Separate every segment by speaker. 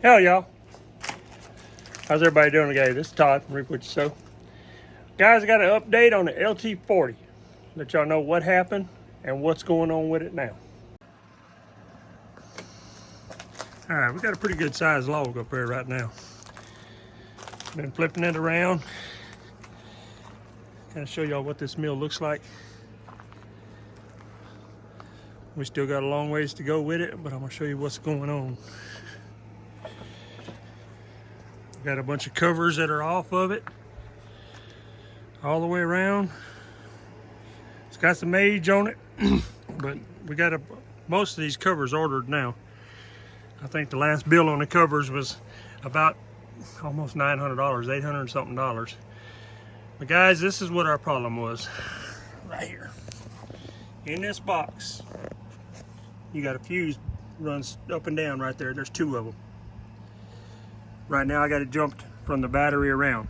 Speaker 1: Hell, y'all. How's everybody doing today? This is Todd from Seaux. Guys, I got an update on the LT40. Let y'all know what happened and what's going on with it now. All right, we got a pretty good sized log up there right now. Been flipping it around. Kind of show y'all what this mill looks like. We still got a long ways to go with it, but I'm gonna show you what's going on. Got a bunch of covers that are off of it all the way around. It's got some age on it, but we got most of these covers ordered now. I think the last bill on the covers was about almost $900, $800 and something. But guys, this is what our problem was. Right here in this box, you got a fuse runs up and down right there. There's two of them. Right now I got it jumped from the battery around.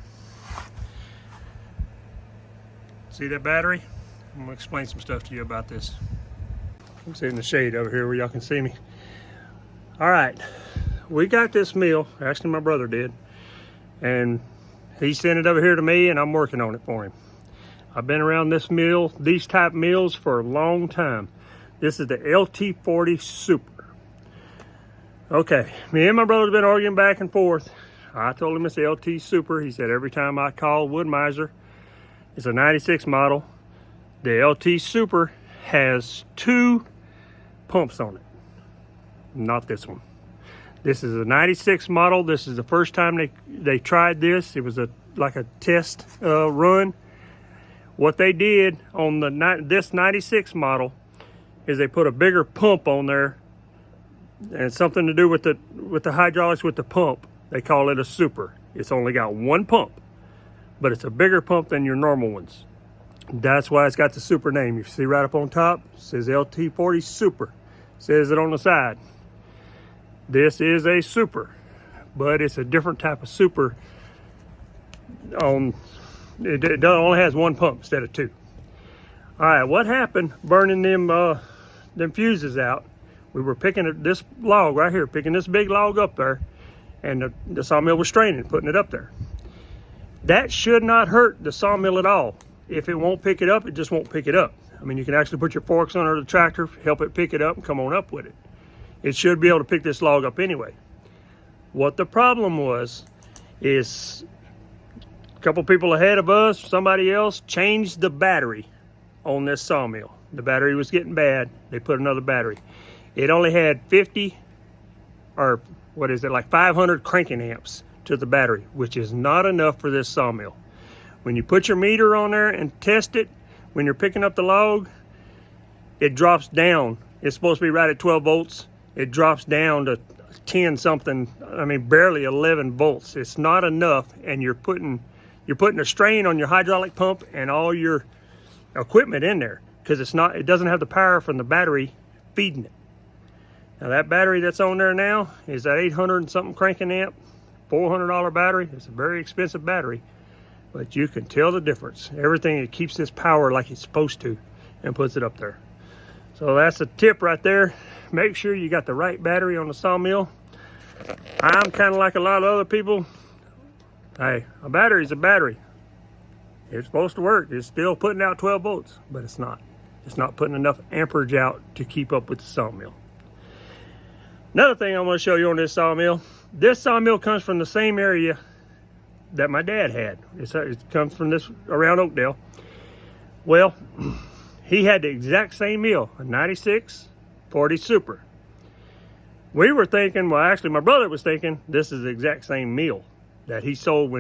Speaker 1: See that battery? I'm gonna explain some stuff to you about this. I'm sitting in the shade over here where y'all can see me. All right, we got this mill, actually my brother did, and he sent it over here to me and I'm working on it for him. I've been around this mill, these type mills, for a long time. This is the LT40 Super. Okay, me and my brother's been arguing back and forth. I told him it's the LT Super. He said every time I call Woodmizer, it's a 96 model. The LT Super has two pumps on it, not this one. This is a 96 model. This is the first time they tried this. It was like a test run. What they did on this 96 model is they put a bigger pump on there, and something to do with the hydraulics with the pump. They call it a Super. It's only got one pump, but it's a bigger pump than your normal ones. That's why it's got the Super name. You see right up on top, it says LT40 Super. It says it on the side. This is a Super, but it's a different type of Super. It only has one pump instead of two. All right, what happened burning them fuses out? We were picking this log right here, picking this big log up there, and the sawmill was straining, putting it up there. That should not hurt the sawmill at all. If it won't pick it up, it just won't pick it up. I mean, you can actually put your forks under the tractor, help it pick it up, and come on up with it. It should be able to pick this log up anyway. What the problem was is a couple people ahead of us, somebody else, changed the battery on this sawmill. The battery was getting bad. They put another battery. It only had 50, or what is it, like 500 cranking amps to the battery, which is not enough for this sawmill. When you put your meter on there and test it, when you're picking up the log, it drops down. It's supposed to be right at 12 volts. It drops down to 10 something, I mean barely 11 volts. It's not enough, and you're putting a strain on your hydraulic pump and all your equipment in there, because it doesn't have the power from the battery feeding it. Now that battery that's on there now is that 800 and something cranking amp, $400 battery. It's a very expensive battery, but you can tell the difference. Everything, it keeps this power like it's supposed to and puts it up there. So that's a tip right there. Make sure you got the right battery on the sawmill. I'm kind of like a lot of other people. Hey, a battery is a battery. It's supposed to work. It's still putting out 12 volts, but it's not. It's not putting enough amperage out to keep up with the sawmill. Another thing I'm going to show you on this sawmill comes from the same area that my dad had. It comes from this around Oakdale. Well, he had the exact same mill, a 96 40 Super. We were thinking, well, actually my brother was thinking this is the exact same mill that he sold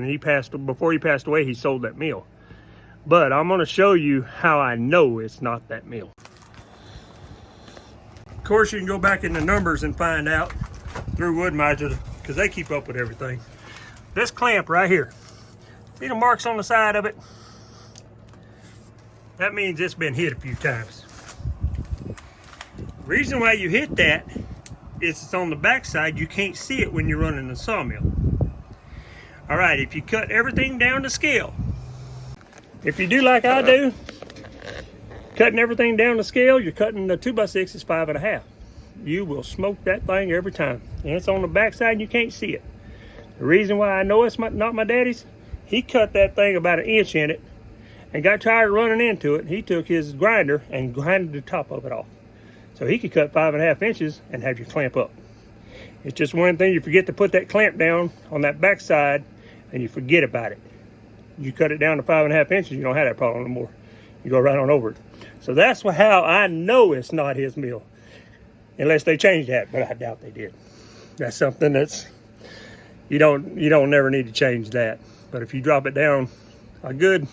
Speaker 1: before he passed away. He sold that mill. But I'm going to show you how I know it's not that mill. Of course, you can go back in the numbers and find out through Woodmizer, because they keep up with everything. This clamp right here, see the marks on the side of it? That means it's been hit a few times. The reason why you hit that is it's on the back side. You can't see it when you're running the sawmill. All right, if you cut everything down to scale, if you do like I do, cutting everything down to scale, you're cutting the 2x6 is 5.5. you will smoke that thing every time. And it's on the backside and you can't see it. The reason why I know it's not my daddy's, he cut that thing about 1 inch in it and got tired of running into it. He took his grinder and grinded the top of it off. So he could cut 5.5 inches and have your clamp up. It's just one thing, you forget to put that clamp down on that backside and you forget about it. You cut it down to 5.5 inches, you don't have that problem anymore. You go right on over it. So that's how I know it's not his mill. Unless they changed that, but I doubt they did. That's something that's, you don't never need to change that. But if you drop it down a good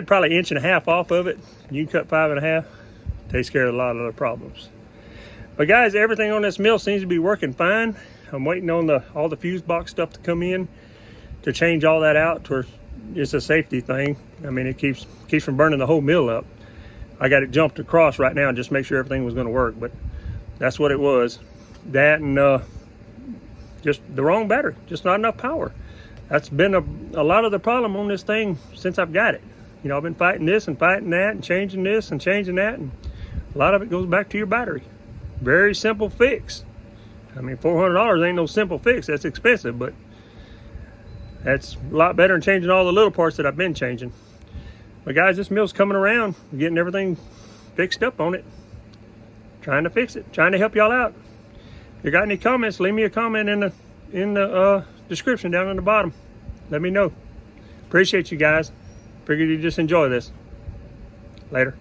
Speaker 1: probably 1.5 inches off of it, you can cut 5.5, takes care of a lot of the problems. But guys, everything on this mill seems to be working fine. I'm waiting on all the fuse box stuff to come in to change all that out to where it's a safety thing. I mean, it keeps from burning the whole mill up. I got it jumped across right now just to make sure everything was going to work, but that's what it was. That and just the wrong battery, just not enough power. That's been a lot of the problem on this thing since I've got it. You know, I've been fighting this and fighting that and changing this and changing that, and a lot of it goes back to your battery. Very simple fix. I mean, $400 ain't no simple fix. That's expensive, but that's a lot better than changing all the little parts that I've been changing. But guys, this mill's coming around, getting everything fixed up on it. Trying to fix it, trying to help y'all out. If you got any comments, leave me a comment in the description down on the bottom. Let me know. Appreciate you guys. Figured you'd just enjoy this. Later.